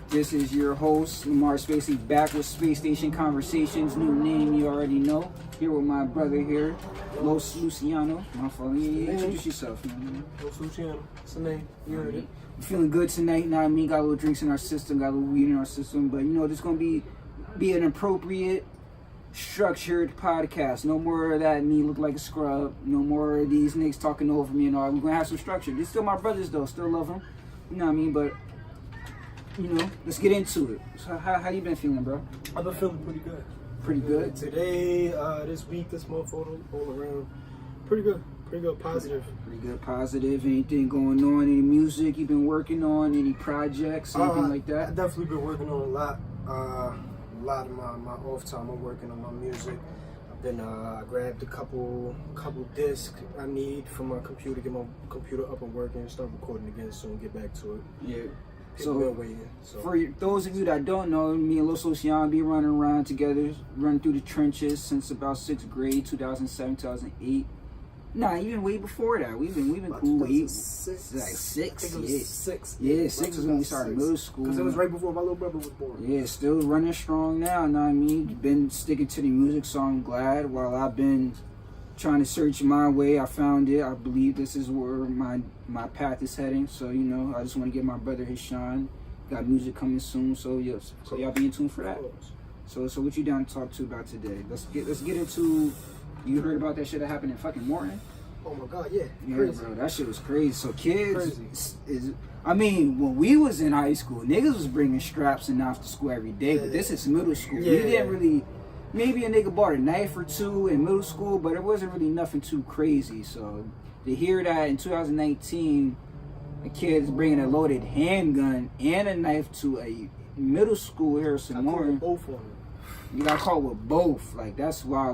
This is your host, Lamar Spacey, back with Space Station Conversations. New name you already know. Here with my brother here, Los Luciano. My fault. Yeah, introduce yourself, man. Los Luciano. It's the name. You heard it. We're feeling good tonight. Now, I mean, got a little drinks in our system, got a little weed in our system. But, you know, this going to be an appropriate, structured podcast. No more of that me look like a scrub. No more of these niggas talking over me and all. We're going to have some structure. They're still my brothers, though. Still love them. You know what I mean? But, you know, let's get into it. So how you been feeling, bro? I've been feeling pretty good. Pretty good? Today, this week, this month, all around. Pretty good. Pretty good. Positive. Pretty good. Positive. Anything going on? Any music you've been working on? Any projects? Anything like that? I've definitely been working on a lot. A lot of my off time, I'm working on my music. I've been, I grabbed a couple discs I need for my computer, get my computer up and working, and start recording again soon, get back to it. Yeah. So, for those of you that don't know, me and Los Luciano be running around together, running through the trenches since about 6th grade, 2007, 2008. Nah, even way before that. We've been cool. Like six. I think it was six. Yeah, 6 was when we started middle school. Because it was right before my little brother was born. Yeah, still running strong now. Know what I mean? Been sticking to the music, so I'm glad. While I've been trying to search my way, I found it. I believe this is where my path is heading. So, you know, I just want to give my brother his shine. Got music coming soon, so yes. So y'all be in tune for that. So what you down to talk to about today? Let's get into. You heard about that shit that happened in fucking Morton? Oh my god, yeah. Yeah, Crazy. bro, that shit was crazy. So kids is I mean, when we was in high school, niggas was bringing straps and knives to school every day, but this is middle school. Yeah. We didn't really. Maybe a nigga bought a knife or two in middle school, but it wasn't really nothing too crazy. So to hear that in 2019, a kid is bringing a loaded handgun and a knife to a middle school here in Morton, both of them. You got caught with both. Like, that's why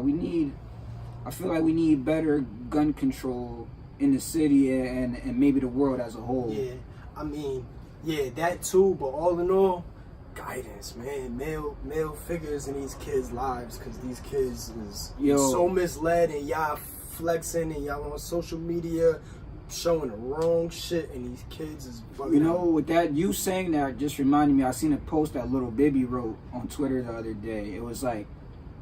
I feel like we need better gun control in the city and maybe the world as a whole. Yeah, I mean, yeah, that too, but all in all, guidance, man. Male figures in these kids' lives, because these kids is so misled, and y'all flexing and y'all on social media showing the wrong shit, and these kids is bugging. You know, with that, you saying that just reminded me, I seen a post that Little Bibby wrote on Twitter the other day. It was like,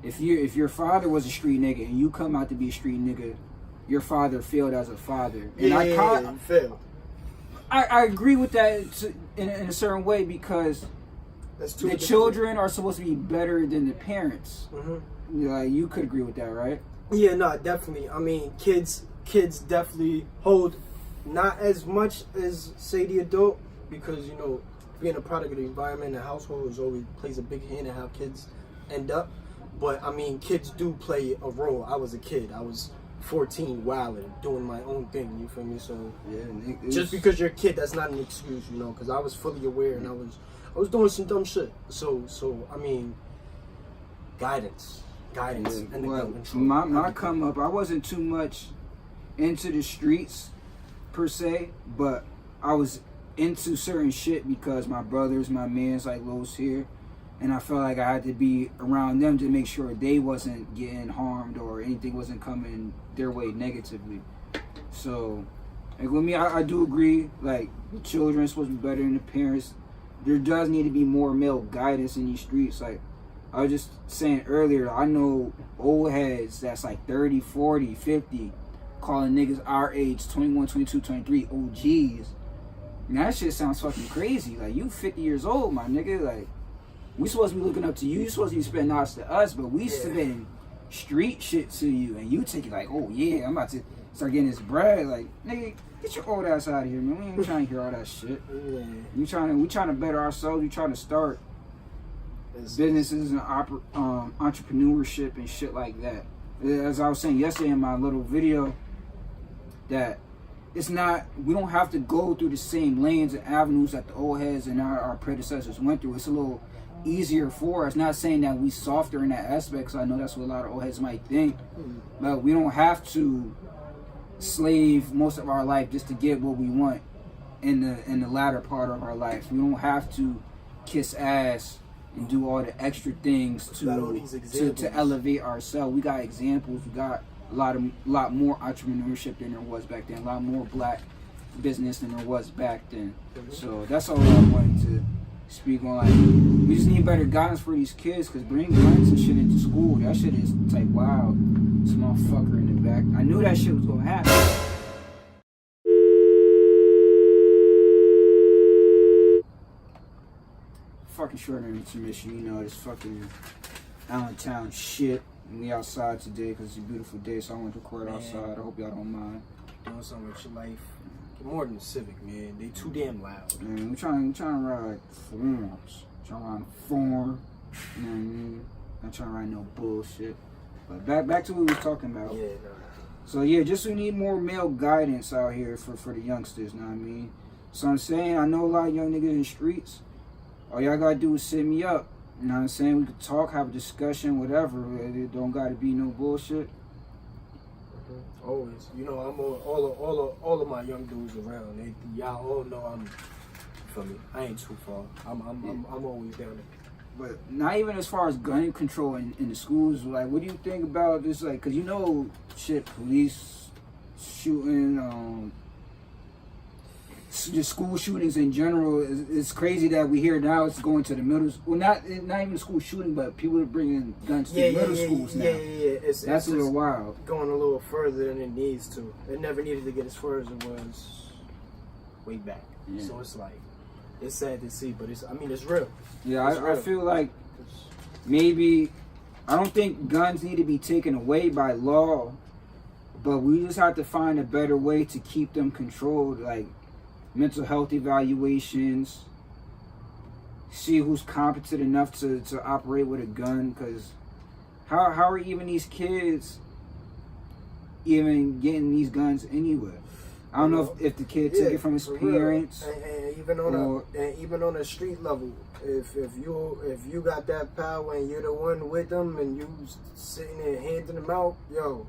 if your father was a street nigga and you come out to be a street nigga, your father failed as a father. And failed. I agree with that in a certain way, because the children are supposed to be better than the parents. Mm-hmm. You could agree with that, right? Yeah, no, definitely. I mean, kids definitely hold not as much as, say, the adult, because, you know, being a product of the environment, the household always plays a big hand in how kids end up. But, I mean, kids do play a role. I was a kid. I was 14, wilding, doing my own thing, you feel me? So, yeah, just because you're a kid, that's not an excuse, you know, because I was fully aware and I was doing some dumb shit. So I mean, guidance, and the gun control. My come up, I wasn't too much into the streets per se, but I was into certain shit because my brothers, my mans like Los here, and I felt like I had to be around them to make sure they wasn't getting harmed or anything wasn't coming their way negatively. So, like, with me, I do agree, like, the children are supposed to be better than the parents. There does need to be more male guidance in these streets. Like, I was just saying earlier, I know old heads that's like 30, 40, 50, calling niggas our age, 21, 22, 23, OGs. And that shit sounds fucking crazy. Like, you 50 years old, my nigga. Like, we supposed to be looking up to you. You supposed to be spitting knowledge to us, but we spitting street shit to you, and you take it like, oh yeah, I'm about to start getting this bread. Like, nigga, get your old ass out of here, man. We ain't trying to hear all that shit. Yeah. We trying to better ourselves. We trying to start businesses and entrepreneurship and shit like that. As I was saying yesterday in my little video, that it's not, we don't have to go through the same lanes and avenues that the old heads and our predecessors went through. It's a little easier for us. Not saying that we softer in that aspect, because I know that's what a lot of old heads might think, but we don't have to slave most of our life just to get what we want in the latter part of our life. We don't have to kiss ass and do all the extra things to elevate ourselves. We got examples. We got a lot more entrepreneurship than there was back then. A lot more black business than there was back then. So that's all I wanted to speak on like we just need better guidance for these kids, cause bringing guns and shit into school, that shit is like wow, this motherfucker in the back. I knew that shit was gonna happen. Fucking short intermission, you know, this fucking Allentown shit. And we outside today because it's a beautiful day, so I went to record outside. I hope y'all don't mind. Doing something with your life. Get more than Civic, man. They too damn loud. Man, we're trying to ride forms. Trying to ride form. You know what I mean? Not trying to ride no bullshit. But back to what we was talking about. Yeah, no. So yeah, just we need more male guidance out here for the youngsters, know what I mean? So I'm saying, I know a lot of young niggas in the streets. All y'all gotta do is sit me up. You know what I'm saying? We could talk, have a discussion, whatever. It don't gotta be no bullshit. Always. You know, I'm all of my young dudes around. Y'all all know I'm, for me, I ain't too far. I'm always down there. But not even as far as gun control in the schools. Like, what do you think about this? Like, cause you know, shit, police shooting, just school shootings in general. It's crazy that we hear now it's going to the middle. Well, not even school shooting, but people are bringing guns to middle schools now. Yeah. That's a little wild. Going a little further than it needs to. It never needed to get as far as it was way back. Yeah. So it's like, it's sad to see, but it's real. Yeah, it's real. I feel like maybe, I don't think guns need to be taken away by law, but we just have to find a better way to keep them controlled, like mental health evaluations, see who's competent enough to operate with a gun, because how are even these kids even getting these guns anywhere? I don't know if the kid took it from his parents. And even on a street level, if you got that power and you're the one with them and you sitting there handing them out, yo.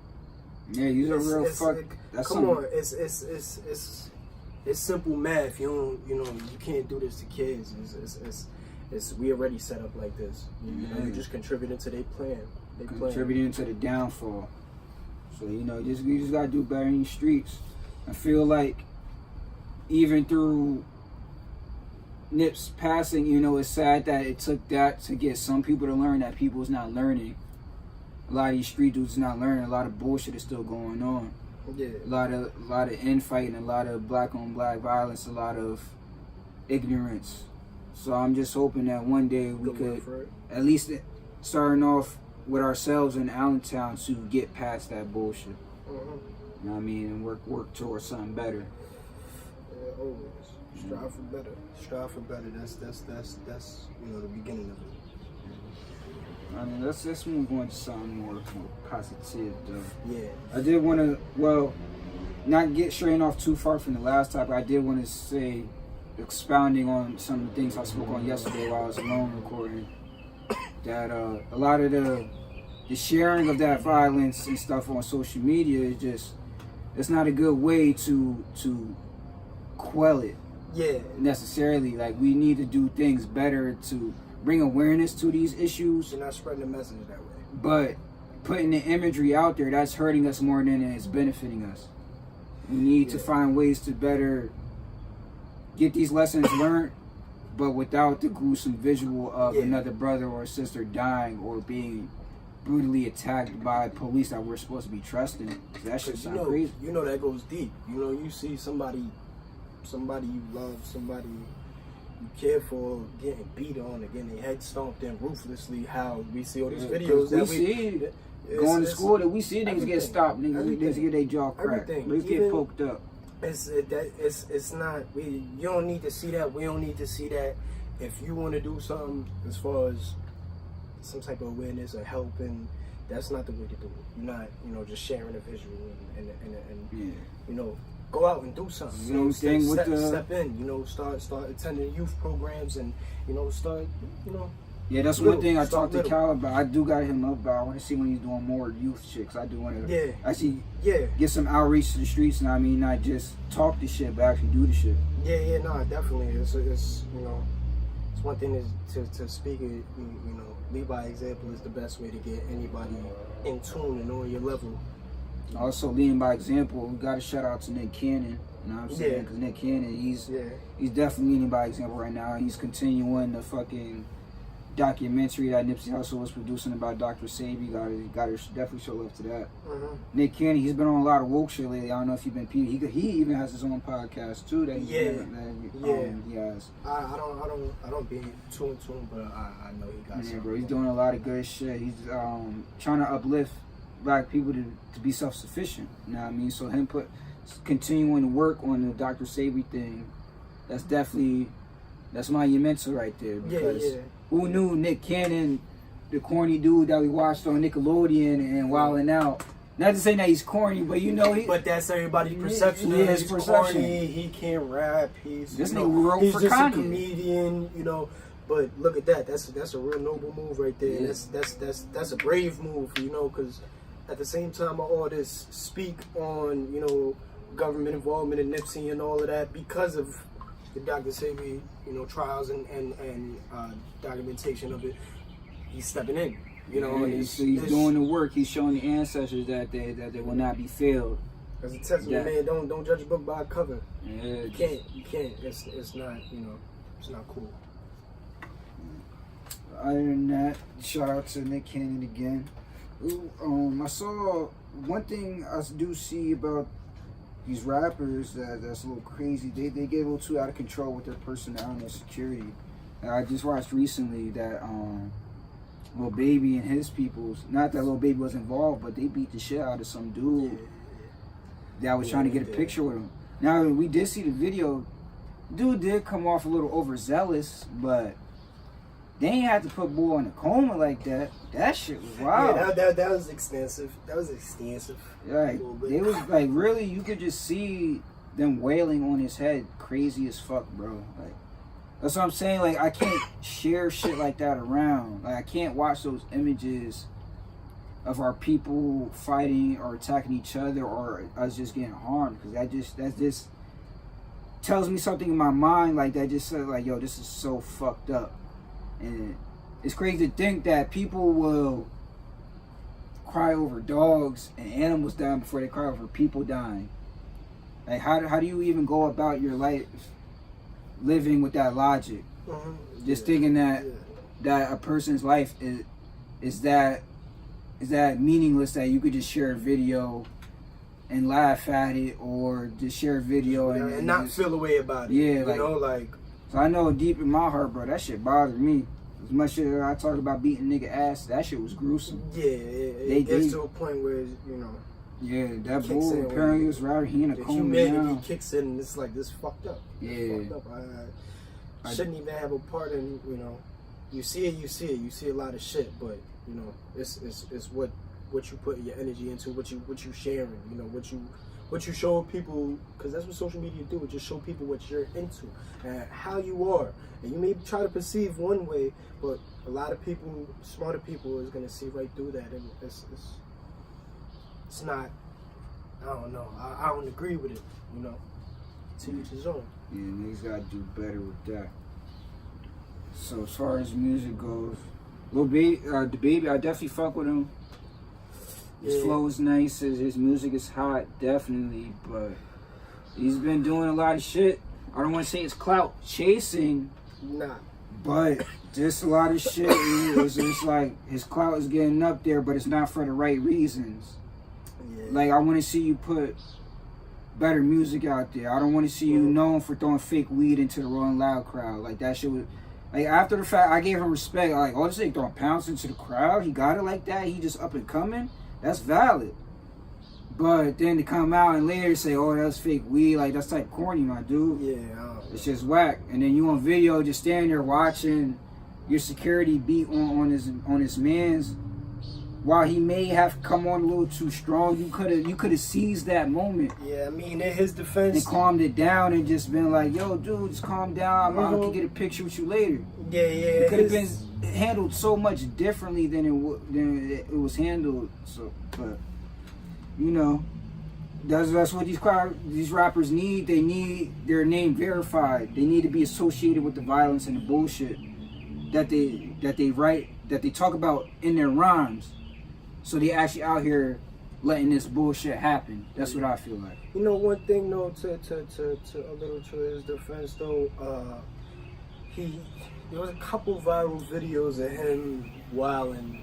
Yeah, you're a real fuck. Come on, it's simple math. You can't do this to kids. It's we already set up like this. You're just contributing to their plan. Contributing to the downfall. So we just gotta do better in the streets. I feel like even through Nip's passing, it's sad that it took that to get some people to learn that people's not learning. A lot of these street dudes is not learning. A lot of bullshit is still going on. Yeah. A lot of infighting, a lot of black on black violence, a lot of ignorance. So I'm just hoping that one day we could, at least starting off with ourselves in Allentown, to get past that bullshit. You know what I mean? And work towards something better. Yeah, always. Strive for better. Strive for better. That's the beginning of it. I mean, let's move on to something more positive, though. Yeah. I did want to, not get straying off too far from the last topic. I did want to say, expounding on some of the things I spoke on yesterday while I was alone recording, that a lot of the sharing of that violence and stuff on social media is just, it's not a good way to quell it. Yeah. Necessarily. Like, we need to do things better to bring awareness to these issues. You're not spreading the message that way. But putting the imagery out there, that's hurting us more than it's benefiting us. We need to find ways to better get these lessons learned, but without the gruesome visual of another brother or sister dying or being brutally attacked by police that we're supposed to be trusting. That shit sounds crazy. You know that goes deep. You see somebody you love, somebody you care for getting beat on, getting their head stomped in ruthlessly. How we see all these videos that we see going to school, that we see niggas get stopped, niggas get their jaw cracked, niggas get poked up. It's not. You don't need to see that. We don't need to see that. If you want to do something as far as some type of awareness or helping, that's not the way to do it. You're not, just sharing a visual and go out and do something. Step in. Start attending youth programs and start. Yeah, that's one thing I talked to Cal about. I do got him up, but I want to see when he's doing more youth shit. 'Cause I do want to actually get some outreach to the streets. And I mean, not just talk the shit, but actually do the shit. Yeah, no, definitely. It's it's one thing is to speak it. Lead by example is the best way to get anybody in tune and on your level. Also, leading by example, we got to shout out to Nick Cannon. You know what I'm saying? Because Nick Cannon, he's definitely leading by example right now. He's continuing the fucking documentary that Nipsey Hussle was producing about Dr. Sabi. Got to definitely show love to that. Nick Cannon, he's been on a lot of woke shit lately. I don't know if you've been. He even has his own podcast too. That he has. I don't be too in tune, but I know he got. Yeah, bro, he's doing a lot of good shit. He's trying to uplift black people to be self-sufficient. You know what I mean? So him continuing to work on the Dr. Sabi thing, that's monumental right there. Because who knew Nick Cannon, the corny dude that we watched on Nickelodeon and Wildin' Out? Not to say that he's corny, but you know but that's everybody's perception. Yeah, his perception. Corny. He can't rap. He's this nigga wrote he's for just Kanye. A comedian, you know. But look at that. That's a real noble move right there. Yeah. That's a brave move, you know, because at the same time of all this, speak on, you know, government involvement in Nipsey and all of that because of the Dr. Sabi, you know, trials and documentation of it. He's stepping in, you know. Yeah, he's doing the work. He's showing the ancestors that they will not be failed. As a testament, man, don't judge a book by a cover. Yeah, you can't. It's not, you know, it's not cool. Other than that, shout out to Nick Cannon again. I saw one thing I do see about these rappers that's a little crazy. They get a little too out of control with their personnel and their security. I just watched recently that Lil Baby and his peoples, not that Lil Baby was involved, but they beat the shit out of some dude that was trying to get a picture with him. Now, we did see the video. Dude did come off a little overzealous, but they ain't have to put boy in a coma like that. That shit was wild. Yeah, that was extensive. That was extensive. Like, they was like, really, you could just see them wailing on his head, crazy as fuck, bro. Like, that's what I'm saying. Like, I can't share shit like that around. Like, I can't watch those images of our people fighting or attacking each other or us just getting harmed, because that just tells me something in my mind. Like, that just says, like, yo, this is so fucked up. And it's crazy to think that people will cry over dogs and animals dying before they cry over people dying. Like, how do you even go about your life living with that logic? Just thinking that a person's life is that meaningless, that you could just share a video and laugh at it, or just share a video and not feel a way about it. Yeah, you know, like. So I know deep in my heart, bro, that shit bothered me. As much as I talk about beating nigga ass, that shit was gruesome. Yeah, it gets to a point where, you know. Yeah, that bull apparently was right. He in a coma now. Humanity kicks in and it's like, this fucked up. Yeah. Fucked up. I shouldn't even have a part in, you know. You see it. You see a lot of shit, but, you know, it's what you put your energy into, what you sharing, you know, what you show people, because that's what social media do. It just show people what you're into and how you are. And you may try to perceive one way, but a lot of people, smarter people, is gonna see right through that, and it's not. I don't know. I don't agree with it. You know, to each his own. Yeah, niggas gotta do better with that. So as far as music goes, Lil Baby, the Baby, I definitely fuck with him. His flow is nice, his music is hot, definitely, but he's been doing a lot of shit. I don't want to say it's clout chasing, but just a lot of shit. It's just like his clout is getting up there, but it's not for the right reasons. Yeah. Like, I want to see you put better music out there. I don't want to see you known for throwing fake weed into the Rolling Loud crowd. Like, that shit was, like, after the fact, I gave him respect. Like, oh, this nigga throwing pounds into the crowd, he got it like that, he just up and coming. That's valid. But then to come out and later say, oh, that's fake weed, like, that's type corny, my dude. Yeah. It's just whack. And then you on video just standing there watching your security beat on his man's, while he may have come on a little too strong. You could have seized that moment. Yeah, I mean, in his defense, and calmed it down and just been like, yo, dude, just calm down. I can get a picture with you later. Yeah. It could have been handled so much differently than it was handled. So, but you know, that's what these rappers need. They need their name verified. They need to be associated with the violence and the bullshit that they write, that they talk about in their rhymes. So they actually out here letting this bullshit happen. That's what I feel like. You know, one thing though, to a little to his defense though, there was a couple viral videos of him wilding,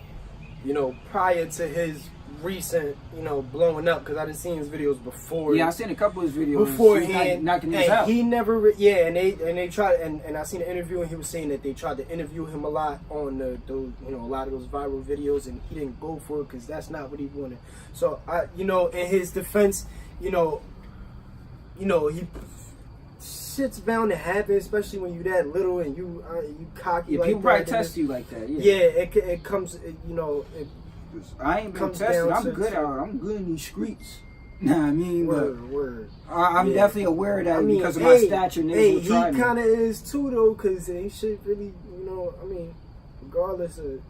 you know, prior to his recent, you know, blowing up, because I didn't see his videos before. Yeah, I seen a couple of his videos beforehand, knocking this out. He never, and they tried, and I seen an interview, and he was saying that they tried to interview him a lot on those, you know, a lot of those viral videos, and he didn't go for it because that's not what he wanted. So you know, in his defense, you know, he. Shit's bound to happen, especially when you that little and you cocky. Yeah, like people that, probably test you like that. Yeah, it comes. You know, I ain't been tested. I'm good out. I'm good in these streets. Nah, I mean, word. I'm definitely aware of that because of my stature. He kind of is too though, because ain't shit really. You know, I mean, regardless of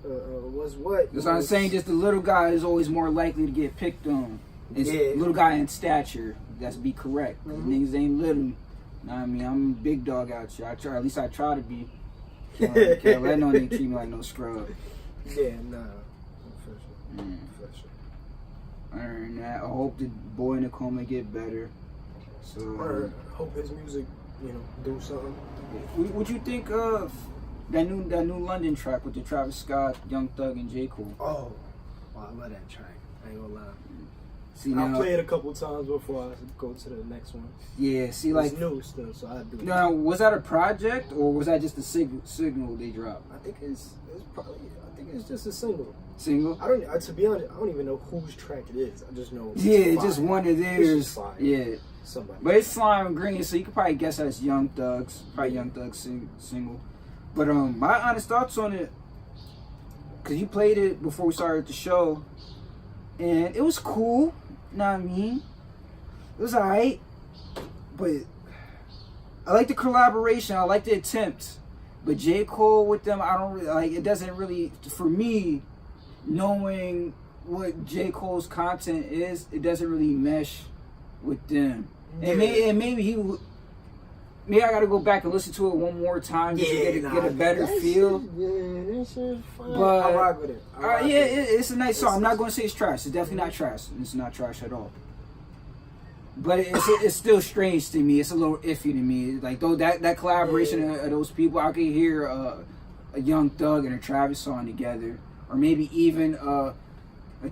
what's what. That's what I'm saying. Just the little guy is always more likely to get picked on. It's little guy in stature. That's be correct. Niggas ain't little. I mean, I'm a big dog out here. At least I try to be. Can't let no nigga treat me like no scrub. Yeah, nah. For sure. And I hope the boy in the coma get better. So hope his music, you know, do something. What you think of that new London track with the Travis Scott, Young Thug, and J. Cole? Oh, I love that track. I ain't gonna lie. See, I'll play it a couple times before I go to the next one. Yeah, see, like it's new still, so I do it. Now, was that a project or was that just a signal they dropped? I think it's just a single. Single? I don't. To be honest, I don't even know whose track it is. I just know. It's just one of theirs. Yeah. Somebody. But it's Slime Green, so you could probably guess that's Young Thug's. Probably Young Thug's single. But my honest thoughts on it, because you played it before we started the show, and it was cool. Know what I mean? It was alright, but I like the collaboration. I like the attempt, but J. Cole with them, I don't really like. It doesn't really, for me, knowing what J. Cole's content is, it doesn't really mesh with them. And maybe I got to go back and listen to it one more time just to get a better feel. That shit's fine. But I rock with it. It's a nice song. I'm not going to say it's trash. It's definitely not trash. It's not trash at all. But it's still strange to me. It's a little iffy to me. Like though that collaboration of those people, I could hear a Young Thug and a Travis song together, or maybe even a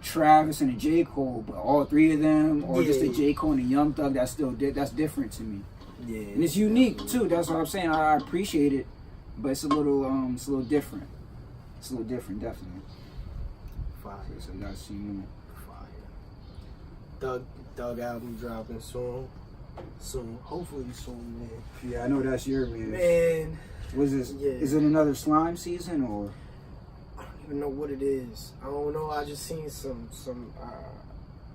Travis and a J. Cole, but all three of them, or just a J. Cole and a Young Thug. That's different to me. Yeah, and it's unique too. That's what I'm saying. I appreciate it, but it's a little different. It's a little different, definitely. Fire. So you gotta see more. Fire. Doug album dropping soon. Hopefully soon, man. Yeah, I know that's your man. Man. Was this? Yeah. Is it another slime season or? I don't even know what it is. I don't know. I just seen some.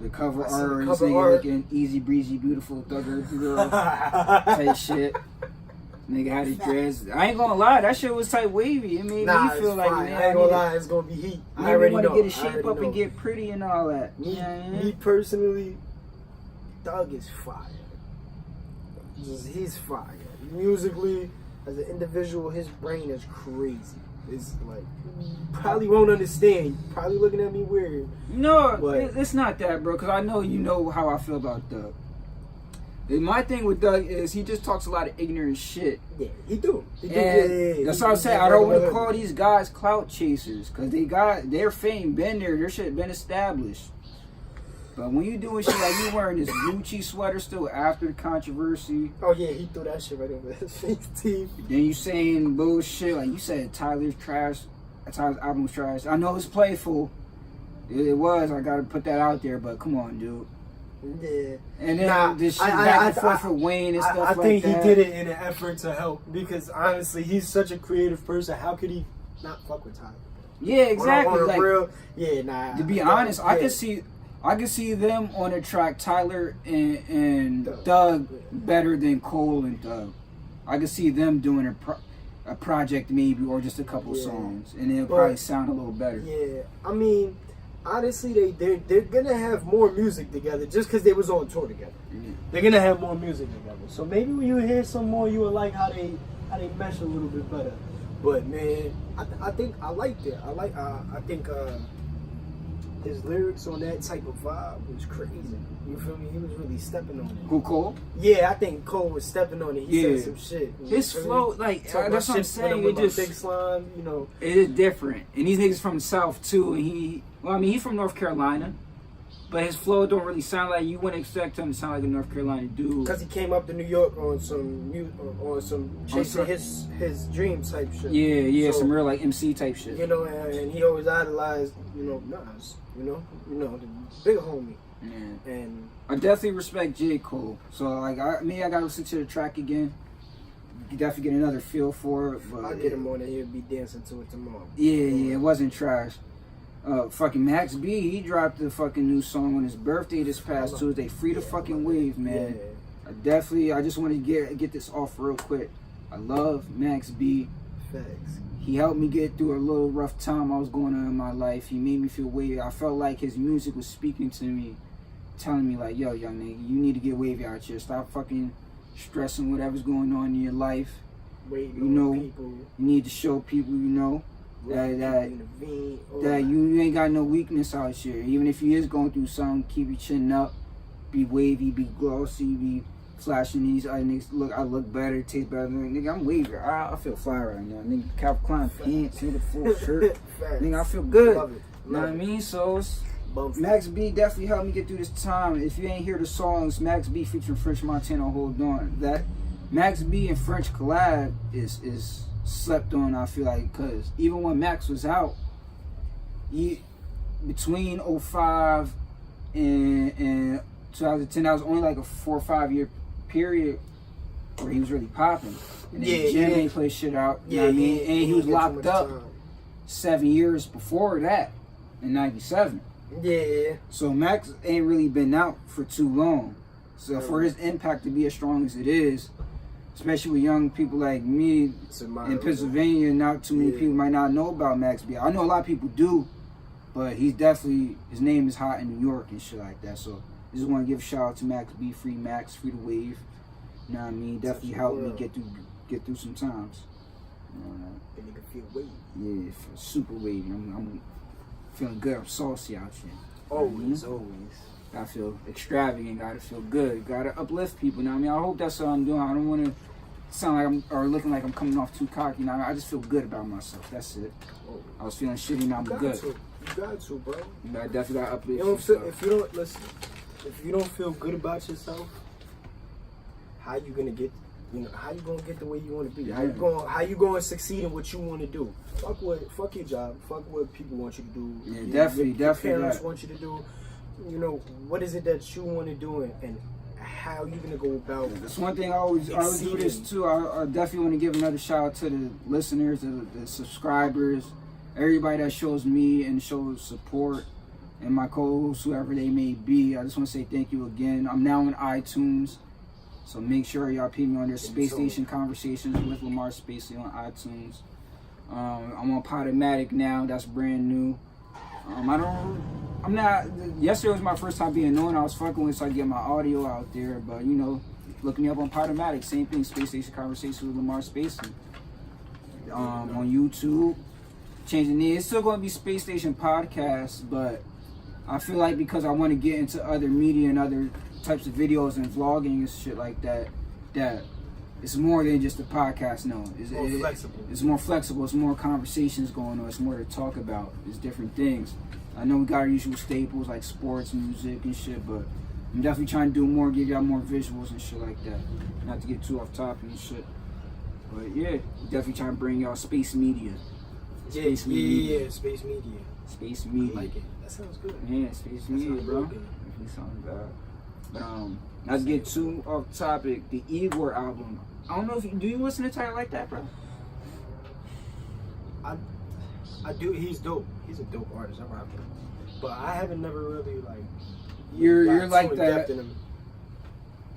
The cover art, this nigga looking easy breezy, beautiful thugger girl type shit. Nigga had his dress. I ain't gonna lie, that shit was type wavy. It made me feel like, man, I ain't gonna lie, it's gonna be heat. I already want to get his shape up and get pretty and all that. Me personally, Doug is fire. He's fire. Musically, as an individual, his brain is crazy. It's like, probably won't understand. Probably looking at me weird. No, it's not that, bro. Because I know you know how I feel about Doug. And my thing with Doug is he just talks a lot of ignorant shit. Yeah, he do. That's what I'm saying. I don't want to call these guys clout chasers because they got their fame been there. Their shit been established. But when you doing shit like you wearing this Gucci sweater still after the controversy. Oh yeah, he threw that shit right over his face teeth. Then you saying bullshit like you said Tyler's trash. Tyler's album's trash. I know it's playful. It was. I gotta put that out there. But come on, dude. Yeah. And then this shit back and forth for Wayne and stuff like that. I think he did it in an effort to help because honestly, he's such a creative person. How could he not fuck with Tyler? Yeah, exactly. On like, real, to be honest, I could see them on a track, Tyler and Doug, better than Cole and Doug. I could see them doing a project maybe or just a couple songs, and it'll probably sound a little better. Yeah, I mean, honestly, they're gonna have more music together just because they was on tour together. Mm-hmm. They're gonna have more music together, so maybe when you hear some more, you will like how they mesh a little bit better. But man, I think I liked it. I think his lyrics on that type of vibe was crazy. You feel me? He was really stepping on it. Who, Cole? Yeah, I think Cole was stepping on it. He said some shit. His flow, like, that's what I'm saying. It just Big Slime, you know. It is different, and these niggas from the South too. And he's from North Carolina, but his flow don't really sound like you wouldn't expect him to sound like a North Carolina dude. Because he came up to New York on some chasing his dream type shit. Yeah, so, some real like MC type shit. You know, and he always idolized, you know, Nas. You know, the big homie. Yeah. And I definitely respect J. Cole. So like, I gotta listen to the track again. You definitely get another feel for it. But I'll get him on it. He'll be dancing to it tomorrow. Yeah, it wasn't trash. Fucking Max B, he dropped the fucking new song on his birthday this past Tuesday. Free the fucking wave, man. Yeah. I just want to get this off real quick. I love Max B. Facts. He helped me get through a little rough time I was going on in my life. He made me feel wavy. I felt like his music was speaking to me, telling me like, yo, young nigga, you need to get wavy out here. Stop fucking stressing whatever's going on in your life. Waiting you know, people. You need to show people, you know, that you ain't got no weakness out here. Even if you is going through something, keep your chin up. Be wavy, be glossy, be flashing these other niggas. I look better, taste better. Nigga, I'm wavy. I feel fly right now. Nigga, Calvin Klein pants, nigga, full shirt. Nigga, I feel good. Love it. You know what I mean? So Max B definitely helped me get through this time. If you ain't hear the songs, Max B featuring French Montana, Hold On. That Max B and French collab is slept on, I feel like, because even when Max was out, between 05 and 2010, that was only like a 4 or 5 year period where he was really popping. And then Jim ain't play shit out, you know what I mean? And he was locked up 7 years before that, in 97. Yeah. So Max ain't really been out for too long. So for his impact to be as strong as it is, especially with young people like me in Pennsylvania, not too many people might not know about Max B. I know a lot of people do, but his name is hot in New York and shit like that. So I just want to give a shout out to Max B, free Max, free the wave. You know what I mean? Definitely helped me get through some times. And nigga feel wavy. Yeah, feel super wavy. I'm feeling good. I'm saucy out here. Always. I feel extravagant. Gotta feel good. Gotta uplift people. Now, I mean, I hope that's what I'm doing. I don't want to sound like or looking like I'm coming off too cocky. Now, I just feel good about myself. That's it. I was feeling shitty. Now I'm good. You got to, bro. I definitely gotta uplift. If you don't feel good about yourself, how you gonna get? How you gonna get the way you want to be? How you going to succeed in what you want to do? Fuck your job. Fuck what people want you to do. Yeah, definitely. Your parents want you to do. You know, what is it that you want to do, and how you gonna go about? That's one thing I always do this too. I definitely want to give another shout out to the listeners, the subscribers, everybody that shows me and shows support, and my co-hosts, whoever they may be. I just want to say thank you again. I'm now on iTunes. So make sure y'all peep me on their Space Station Conversations with Lamar Spacely on iTunes. I'm on Podomatic now. That's brand new. Yesterday was my first time being known. I was fucking with, so I get my audio out there. But, you know, looking me up on Podomatic, same thing, Space Station Conversations with Lamar Spacely. On YouTube, changing it. It's still going to be Space Station Podcast, but I feel like because I want to get into other media and other types of videos and vlogging and shit like that it's more than just a podcast. No, it's more flexible. It's more conversations going on. It's more to talk about. It's different things. I know we got our usual staples like sports, music, and shit, but I'm definitely trying to do more, give y'all more visuals and shit like that. Not to get too off topic and shit, but yeah, definitely trying to bring y'all space media. Space media. Space media. I like it. That sounds good. Yeah, space media, bro. Definitely sounds bad. But not to get too off topic, the Igor album. I don't know if do you listen to Title like that, bro? I do. He's dope. He's a dope artist. I rock him. But I haven't never really like. You're like that.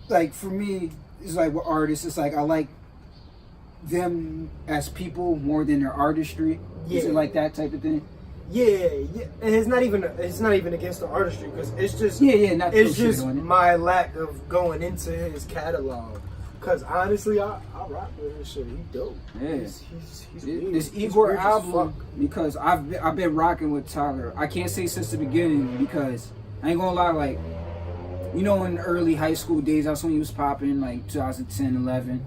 Like for me, it's like with artists. It's like I like them as people more than their artistry. Yeah. Is it like that type of thing? Yeah, and it's not even against the artistry because it's just it's just my lack of going into his catalog. Because honestly, I rock with his shit. He dope. Yeah. He's this he's Igor weird as album, fuck. because I've been rocking with Tyler. I can't say since the beginning, because I ain't gonna lie, like, you know, in the early high school days, that's when he was popping, like 2010, 11.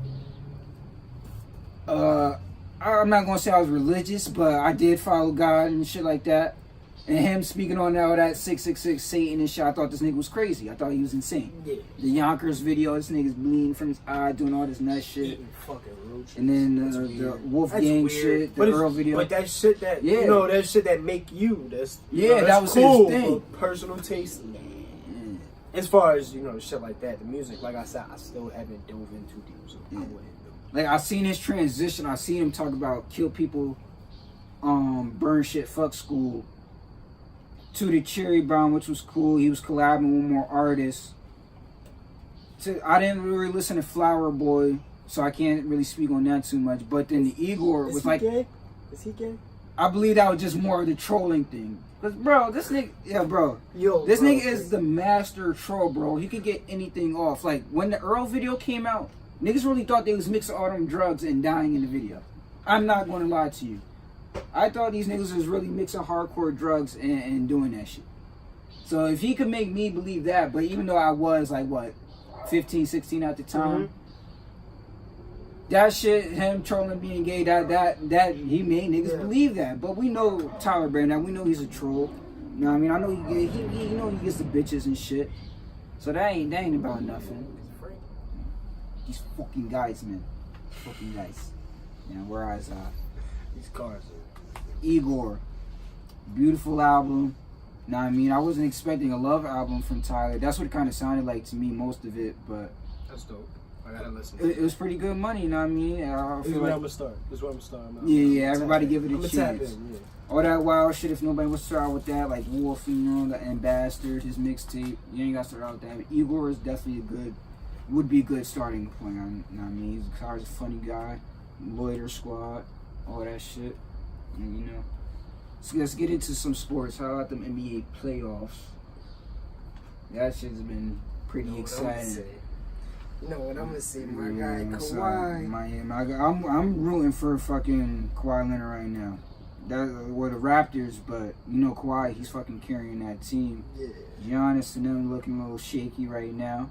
I'm not gonna say I was religious, but I did follow God and shit like that. And him speaking on all that 666 Satan and shit, I thought this nigga was crazy. I thought he was insane. Yeah. The Yonkers video, this nigga's bleeding from his eye, doing all this nut shit. Eating fucking roaches. And then the Wolfgang shit, the Earl video. But that shit that, Yeah. you know, that shit that make you, that's, Yeah, know, that's that was his cool, thing. but personal taste, as far as, you know, shit like that, the music, like I said, I still haven't dove in too deep, so I wouldn't do. Like, I seen his transition. I seen him talk about kill people, burn shit, fuck school, to the Cherry Bomb, which was cool. He was collabing with more artists. I didn't really listen to Flower Boy, so I can't really speak on that too much. But then the Igor was like, gay? Is he gay? I believe that was just more of the trolling thing. Cause bro, this nigga, this nigga is the master troll, bro. He could get anything off. Like when the Earl video came out, niggas really thought they was mixing all them drugs and dying in the video. I'm not gonna lie to you. I thought these niggas was really mixing hardcore drugs and doing that shit. So if he could make me believe that, but even though I was like, what, 15, 16 at the time, that shit, him trolling being gay, that he made niggas believe that. But we know Tyler Brand, now we know he's a troll. You know what I mean? I know he know he gets the bitches and shit. So that ain't about nothing. These fucking guys, man. Fucking guys. Yeah, whereas These cars. Igor, beautiful album. Know what I mean? I wasn't expecting a love album from Tyler. That's what it kind of sounded like to me, most of it, but That's dope. I gotta listen. It was pretty good money, you know what I mean? I This is feel where like, I'm gonna start. This is where I'm gonna start. yeah, everybody give it a I'm gonna chance. tap in, yeah. All that wild shit, if nobody wants to start out with that, like Wolf, you know, the Ambassador, his mixtape, you ain't got to start out with that. But Igor is definitely would be a good starting point. You know what I mean? He's a funny guy, Loiter Squad, all that shit. And, you know. So let's get into some sports. How about them NBA playoffs? That shit's been pretty exciting. You know what I'm gonna say, my guy, So, Kawhi. I'm rooting for fucking Kawhi Leonard right now. We're the Raptors, but you know Kawhi, he's fucking carrying that team. Yeah. Giannis and them looking a little shaky right now.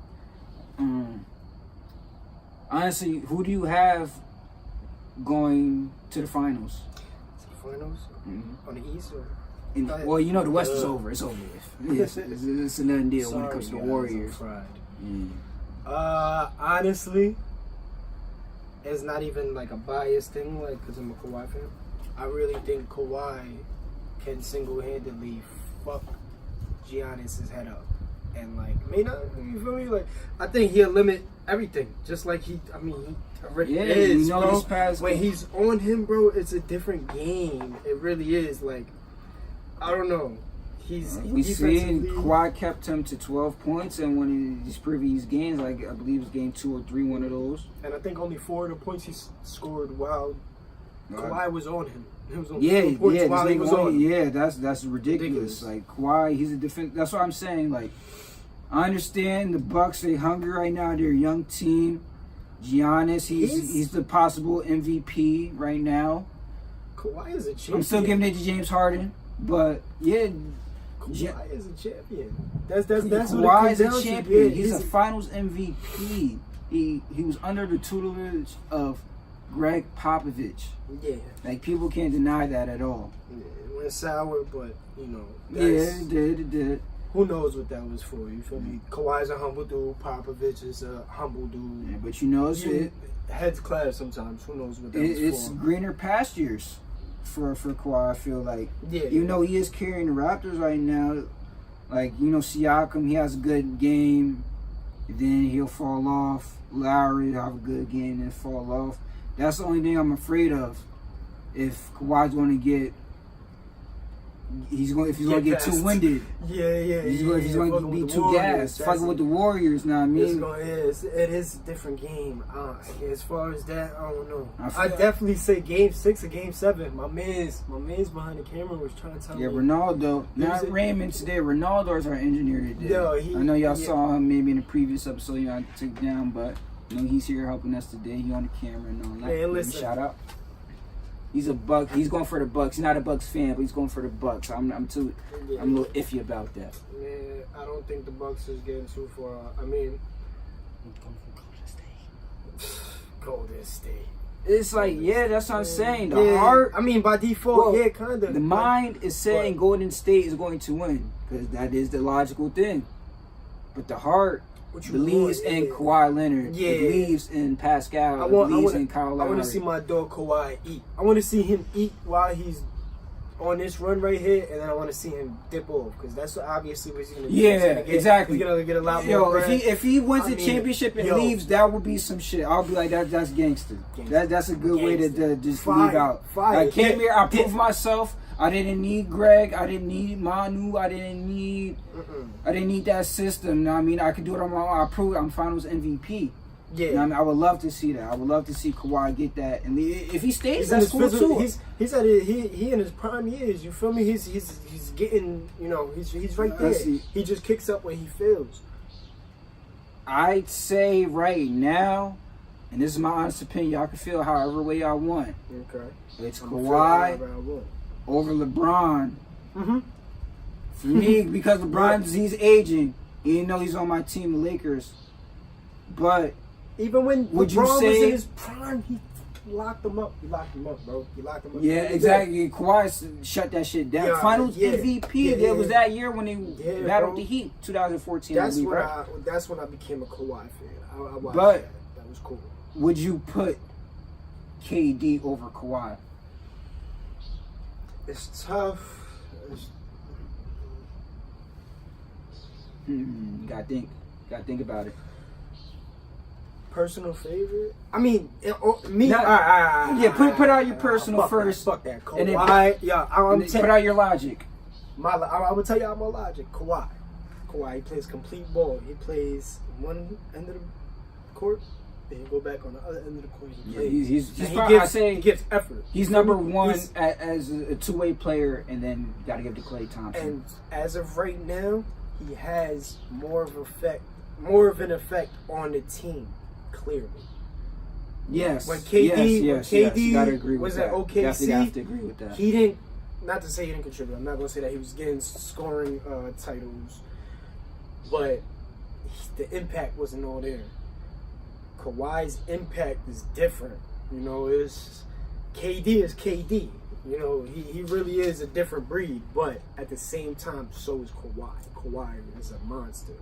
Honestly, who do you have going to the finals? To the finals? On the East or? Well, you know the West is over. It's over with. It's another deal when it comes to the guys, Warriors. Honestly, it's not even like a biased thing, like, because I'm a Kawhi fan. I really think Kawhi can single-handedly fuck Giannis's head up. And, like, you feel me? Like, I think he'll limit everything. Just like he already is, bro. When he's on him, bro, it's a different game. It really is. Like, I don't know. We seen Kawhi kept him to 12 points, and one of these previous games, like I believe it was game 2 or 3, one of those. And I think only 4 of the points he scored while Kawhi was on him. It was on points while he was on. Yeah, that's ridiculous. Like Kawhi, he's a defense. That's what I'm saying. Like, I understand the Bucks. They hungry right now. They're a young team. Giannis, he's the possible MVP right now. Kawhi is a champion. I'm still giving it to James Harden, but yeah. Kawhi is a champion. That's Kawhi is a champion. He's a Finals MVP. He was under the tutelage of Greg Popovich. Yeah. Like, people can't deny that at all. Yeah, it went sour, but you know. It did. Who knows what that was for? You feel me? Kawhi's a humble dude. Popovich is a humble dude. Yeah, but you know, heads clash sometimes. Who knows what that was for? It's greener pastures for Kawhi, I feel like. Yeah. Even though he is carrying the Raptors right now, like, you know, Siakam, he has a good game, then he'll fall off. Lowry will have a good game, then fall off. That's the only thing I'm afraid of. If Kawhi's going to get, if he's going to get too winded. He's going to be too gassed. Fucking with the Warriors now, I mean. It is a different game. As far as that, I don't know. I definitely say game 6 or game 7. My man's behind the camera was trying to tell me. Yeah, Ronaldo. Not Raymond today. Ronaldo is our engineer today. Yo, I know y'all saw him maybe in the previous episode y'all took down, but You know, he's here helping us today. He on the camera and all that. Man, Give him a listen. shout out. He's a Buck. He's going for the Bucks. He's not a Bucks fan, but he's going for the Bucks. I'm a little iffy about that. Yeah, I don't think the Bucks is getting too far. I mean, Golden State. It's like, yeah, that's what I'm saying. The heart. I mean, by default, yeah, kind of. The mind is saying Golden State is going to win because that is the logical thing. But the heart believes in Kawhi Leonard. Yeah. It believes in Pascal. It believes in Kyle Lowry. I want to see my dog Kawhi eat. I want to see him eat while he's on this run right here, and then I want to see him dip off because that's obviously what he's gonna do. Yeah, exactly. He's gonna get a lot more. If he wins the championship and leaves, that would be some shit. I'll be like, that's gangster. That's a good way to just leave out. I came here, I proved myself. I didn't need Greg. I didn't need Manu. I didn't need that system. You know what I mean? I could do it on my own. I proved I'm Finals MVP. Yeah, you know what I mean? I would love to see that. I would love to see Kawhi get that. And if he stays, that's cool too. He's at it. He in his prime years. You feel me? He's getting. You know, he's right there. He just kicks up when he feels. I'd say right now, and this is my honest opinion. Y'all can feel however way y'all want. Okay. It's Kawhi over LeBron. Mm-hmm. For me, because he's aging. Even though he's on my team, the Lakers. But even when would LeBron you say was in his prime, he locked him up. He locked him up, bro. He locked him up. Yeah, exactly. Kawhi shut that shit down. Yeah, Finals MVP. It was that year when they battled the Heat, 2014. That's when I became a Kawhi fan. I watched but that. That was cool. Would you put KD over Kawhi? It's tough. Gotta think about it. Personal favorite? I mean, me. Put out your personal first. Fuck that. Kawhi. And then, put out your logic. I'm gonna tell you my logic. Kawhi, he plays complete ball. He plays one end of the court, then he go back on the other end of the court. He gives effort. He's number one as a two-way player, and then got to give to Klay Thompson. And as of right now, he has more of an effect on the team. Clearly, yes. When KD gotta agree with was at OKC, definitely have to agree with that. He didn't. Not to say he didn't contribute. I'm not gonna say that he was getting scoring titles, but the impact wasn't all there. Kawhi's impact is different. You know, KD is KD. You know, he really is a different breed, but at the same time, so is Kawhi. Kawhi is a monster.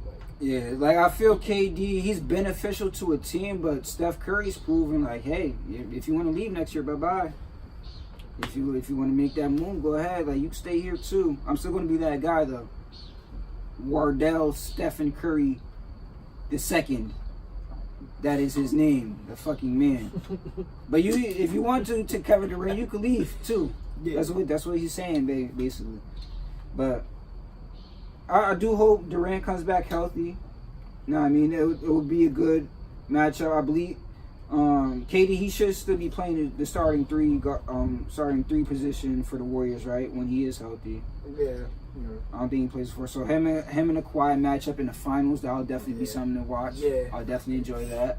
I feel KD, he's beneficial to a team, but Steph Curry's proven like, hey, if you want to leave next year, bye-bye. If you want to make that move, go ahead. Like, you can stay here too. I'm still going to be that guy though. Wardell Stephen Curry II. That is his name, the fucking man. But if you want to Kevin Durant, you can leave too. Yeah. That's what he's saying, basically. But I do hope Durant comes back healthy. No, I mean it would be a good matchup. I believe KD, he should still be playing the starting three position for the Warriors, right? When he is healthy. Yeah. I don't think he plays for. So him and a Kawhi matchup in the finals, that'll definitely be something to watch. Yeah. I'll definitely enjoy that.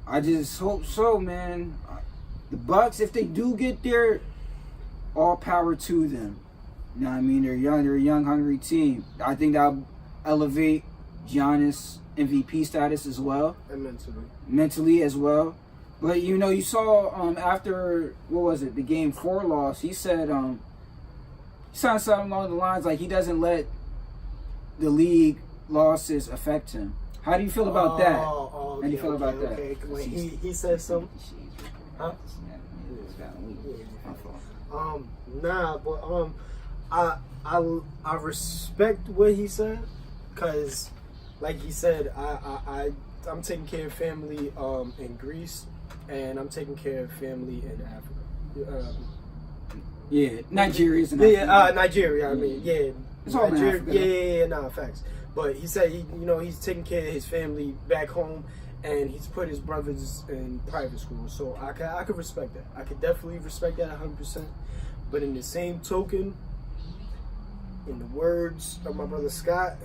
I just hope so, man. The Bucks, if they do get there, all power to them. You know what I mean? They're a young, hungry team. I think that'll elevate Giannis' MVP status as well. And mentally as well. But you saw after the game 4 loss, he said he said something along the lines like he doesn't let the league losses affect him. How do you feel about that? How do you feel about that? When he said something. Huh? Nah, but I respect what he said, cause like he said, I'm taking care of family in Greece, and I'm taking care of family in Africa. Nigeria's in Africa. Nigeria. I mean, it's all Nigeria. in Africa. Nah, facts. But he said he's taking care of his family back home, and he's put his brothers in private school. So I could respect that. I could definitely respect that 100%. But in the same token, in the words of my brother Scott,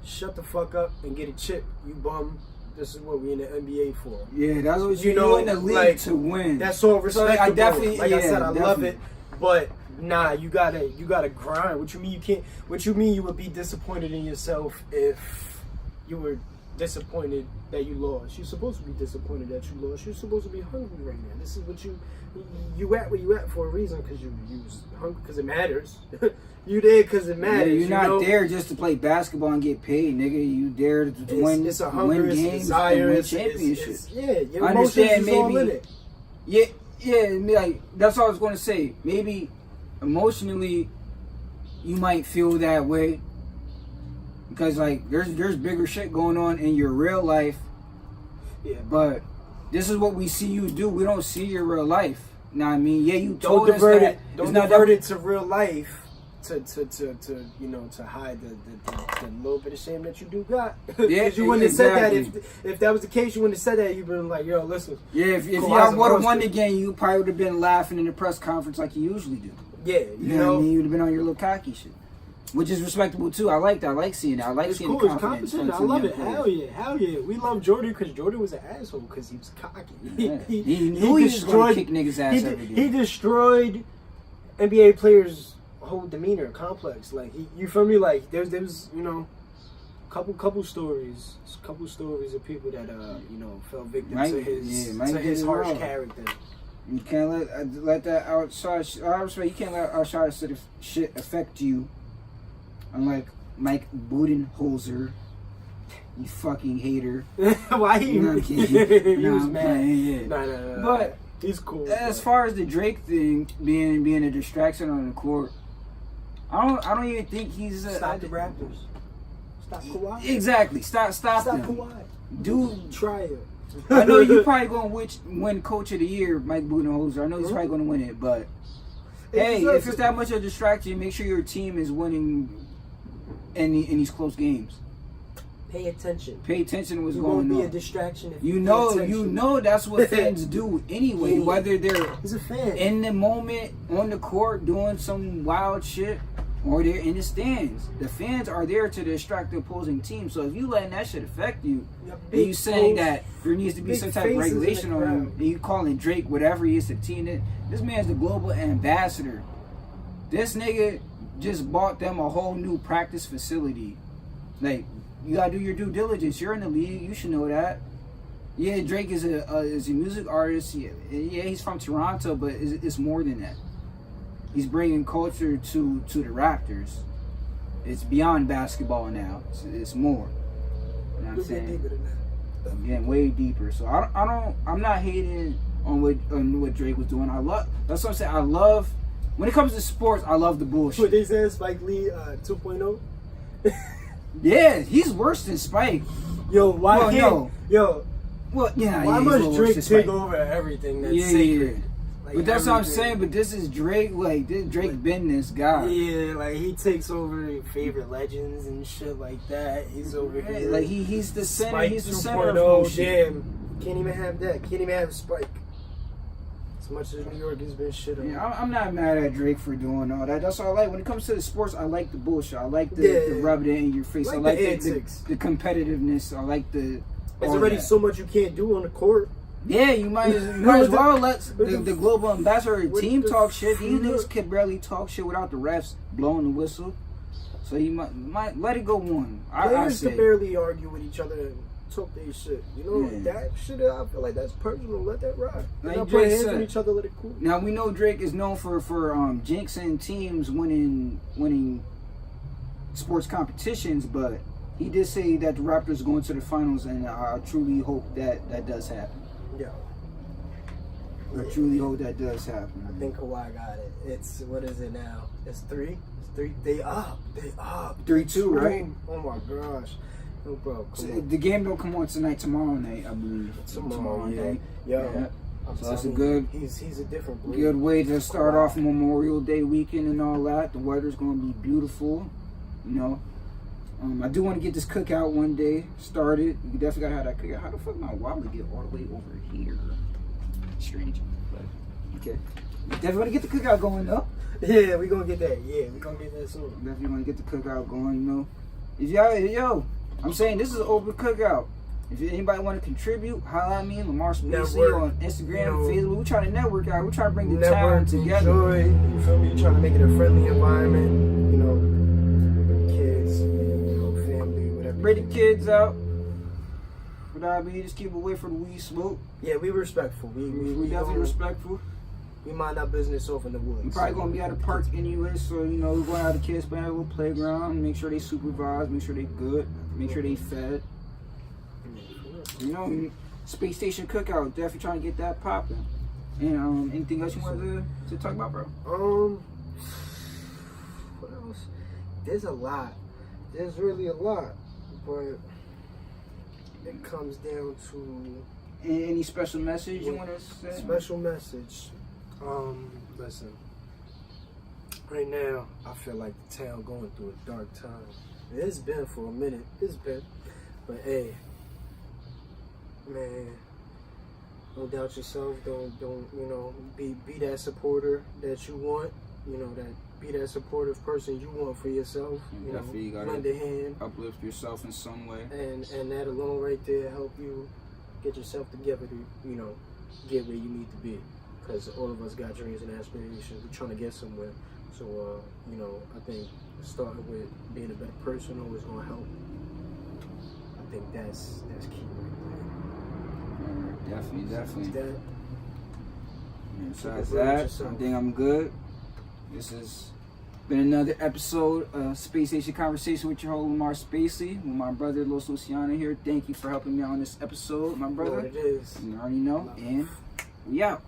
shut the fuck up and get a chip, you bum. This is what we in the NBA for. Yeah, that's what You know, in the league like, to win. That's all respectable. I definitely, like I said, I love definitely. it. But nah, you gotta grind. What you mean you can't? What you mean you would be disappointed in yourself if you were disappointed that you lost? You're supposed to be disappointed that you lost. You're supposed to be hungry right now. This is what you at where you at for a reason, because you was hungry because it matters. You there because it matters. Yeah, you're not there just to play basketball and get paid, nigga. You there to win. It's a hunger, win it's games, a desire, and win it's championships. yeah, your I emotions understand, is all maybe- in it. Yeah, like that's what I was going to say. Maybe emotionally, you might feel that way because like there's bigger shit going on in your real life. Yeah, But this is what we see you do. We don't see your real life. Know what I mean? Yeah, you don't told us divert that. it. Don't it's not divert that- it to real life. To to hide the little bit of shame that you do got. Yeah, Because you wouldn't have said that exactly. if that was the case. You wouldn't have said that. You'd been like, yo, listen. Yeah, if Kawhi's y'all a would have won monster. the game, you probably would have been laughing in the press conference like you usually do. Yeah, You know what I mean? You'd have been on your little cocky shit. Which is respectable too. I like that. I like seeing that. I like it's seeing cool. the It's confidence. competition. from I love young it. players. Hell yeah. We love Jordan because Jordan was an asshole because he was cocky. Yeah. He knew he was going to kick niggas' ass every He day. destroyed NBA players' whole demeanor, complex. Like you feel me? Like there was couple stories of people that fell victim Mike- to his yeah, Mike did his it harsh wrong. character. You can't let that outside. I respect. You can't let outside shit affect you. Unlike Mike Budenholzer, you fucking hater. Why he? No, I'm kidding. He No, was I'm mad. playing, yeah. Nah. But he's cool. as far as the Drake thing being a distraction on the court, I don't even think he's a, Stop the Raptors. Stop Kawhi. Exactly. Stop Stop them. Kawhi. Dude, Try it. I know you probably gonna win Coach of the Year, Mike Budenholzer. I know he's probably gonna win it, but hey, if it's that much of a distraction, make sure your team is winning in these close games. Pay attention. Pay attention to what's You going won't be a on. distraction if You pay know attention. that's what fans do anyway. Yeah. Whether they're He's a fan. in the moment on the court doing some wild shit or they're in the stands. The fans are there to distract the opposing team. So if you letting that shit affect you, and you saying that there needs to be big some type of faces in the regulation on him, crowd. and you calling Drake whatever he is to team, this man's the global ambassador. This nigga just bought them a whole new practice facility. Like, you gotta do your due diligence. You're in the league, you should know that. Yeah, Drake is a music artist. Yeah, he's from Toronto, but it's more than that. He's bringing culture to the Raptors. It's beyond basketball now. It's more. You know what I'm saying? I'm getting way deeper. So I'm not hating on what Drake was doing. That's what I'm saying. I love when it comes to sports. I love the bullshit. What they said, Spike Lee 2.0. Yeah, he's worse than Spike. Yo, why Well, can't no. yo? Well, yeah. Why he's a little must worse Drake than take Spike. over everything that's Yeah, sacred? yeah. Like, But that's what I'm everything. saying. But this is Drake. Like this Drake been this guy. Yeah, like he takes over your favorite legends and shit like that. He's over Yeah, here. like he's the center. Spike He's the center of 2.0. bullshit. Damn, can't even have that. Can't even have Spike. As much as New York has been shit on. Yeah, I'm not mad at Drake for doing all that. That's what I like. When it comes to the sports, I like the bullshit. I like the rub it in your face. Like I like the the antics. competitiveness. I like the. There's all already that. so much you can't do on the court. Yeah, you might as well let the global ambassador What team the talk shit. These fuck? niggas can barely talk shit without the refs blowing the whistle. So you might let it go one. I Players say. can barely argue with each other and talk their shit. You know, Yeah. that shit, I feel like that's personal. Let that ride. Like Not Drake put hands said. on each other, let it cool. Now we know Drake is known for jinxing teams winning sports competitions, but he did say that the Raptors are going to the finals, and I truly hope that does happen. Yeah. I truly hope that does happen. I think Kawhi got it. It's, what is it now? It's 3? It's 3. They up. 3-2, right? Oh my gosh. No, bro. So Come on. the game don't come on tomorrow night, I believe. Tomorrow night. night. Yo. Yeah. I'm So that's a telling good- you, he's a different breed. Good way to start Kawhi. off Memorial Day weekend and all that. The weather's going to be beautiful, you know. I do want to get this cookout one day started. You definitely got to have that cookout. How the fuck my wallet get all the way over here? Strange, but okay. Definitely want to get the cookout going though. Yeah, we gonna get that. Yeah, we gonna get that soon. Definitely want to get the cookout going, you know. If y'all, yo, I'm saying this is an open cookout. If anybody want to contribute, holla at me, Lamar Spacey Network, on Instagram, you know, Facebook. We trying to network out. We trying to bring the town network, together. enjoy, you feel me? Trying to make it a friendly environment, you know, kids, you know, family, whatever. Bring the kids out. Without me, just keep away from the weed smoke. Yeah, we respectful. We definitely don't- respectful. We mind our business off in the woods. We're probably gonna be at a park anyway, so you know, we're going out the kids playing at a little playground, make sure they supervised, make sure they good, make sure they fed. You know, space station cookout, definitely trying to get that popping. And anything else you wanted to talk about, bro? What else? There's a lot. There's really a lot, but it comes down to Any special message you want to say? special message. Listen. Right now, I feel like the town going through a dark time. It's been for a minute. It's been, but hey, man, don't doubt yourself. Don't you know? Be that supporter that you want. You know that. Be that supportive person you want for yourself. You know, Definitely gotta lend a hand, uplift yourself in some way. and that alone right there help you get yourself together to, you know, get where you need to be. Because all of us got dreams and aspirations. We're trying to get somewhere. So, you know, I think starting with being a better person always going to help. I think that's key right there. Definitely. That, And besides Take care of that, yourself. I think I'm good. This has been another episode of Space Station Conversation with your host Lamar Spacey, with my brother Los Luciano here. Thank you for helping me on this episode, my you know brother. what it is. You already know, and we out.